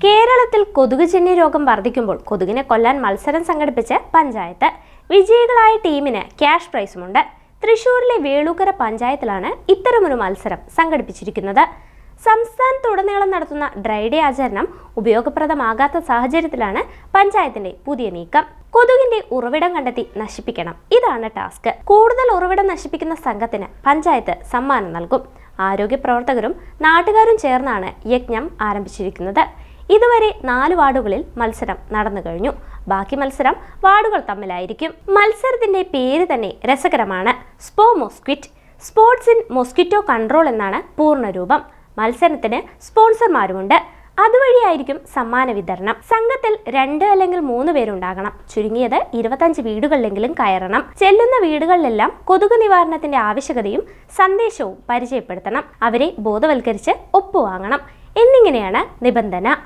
കേരളത്തിൽ കൊതുകുജന്യ രോഗം വർദ്ധിക്കുമ്പോൾ കൊതുകിനെ കൊല്ലാൻ മത്സരം സംഘടിപ്പിച്ച് പഞ്ചായത്ത്. വിജയികളായ ടീമിന് ക്യാഷ് പ്രൈസുമുണ്ട്. തൃശൂരിലെ വേളൂക്കര പഞ്ചായത്തിലാണ് ഇത്തരമൊരു മത്സരം സംഘടിപ്പിച്ചിരിക്കുന്നത്. സംസ്ഥാനത്തുടനീളം നടത്തുന്ന ഡ്രൈ ഡേ ആചരണം ഉപയോഗപ്രദമാകാത്ത സാഹചര്യത്തിലാണ് പഞ്ചായത്തിന്റെ പുതിയ നീക്കം. കൊതുകിന്റെ ഉറവിടം കണ്ടെത്തി നശിപ്പിക്കണം, ഇതാണ് ടാസ്ക്. കൂടുതൽ ഉറവിടം നശിപ്പിക്കുന്ന സംഘത്തിന് പഞ്ചായത്ത് സമ്മാനം നൽകും. ആരോഗ്യ പ്രവർത്തകരും നാട്ടുകാരും ചേർന്നാണ് യജ്ഞം ആരംഭിച്ചിരിക്കുന്നത്. ഇതുവരെ 4 വാർഡുകളിൽ മത്സരം നടന്നു കഴിഞ്ഞു. ബാക്കി മത്സരം വാർഡുകൾ തമ്മിലായിരിക്കും. മത്സരത്തിന്റെ പേര് തന്നെ രസകരമാണ്. സ്പോ മോസ്ക്വിറ്റ്, സ്പോർട്സ് ഇൻ മോസ്കിറ്റോ കൺട്രോൾ എന്നാണ് പൂർണ്ണരൂപം. മത്സരത്തിന് സ്പോൺസർമാരുമുണ്ട്. അതുവഴിയായിരിക്കും സമ്മാന വിതരണം. സംഘത്തിൽ 2 അല്ലെങ്കിൽ 3 പേരുണ്ടാകണം. ചുരുങ്ങിയത് 25 വീടുകളിലെങ്കിലും കയറണം. ചെല്ലുന്ന വീടുകളിലെല്ലാം കൊതുക് നിവാരണത്തിന്റെ ആവശ്യകതയും സന്ദേശവും പരിചയപ്പെടുത്തണം. അവരെ ബോധവൽക്കരിച്ച് ഒപ്പുവാങ്ങണം എന്നിങ്ങനെയാണ് നിബന്ധന.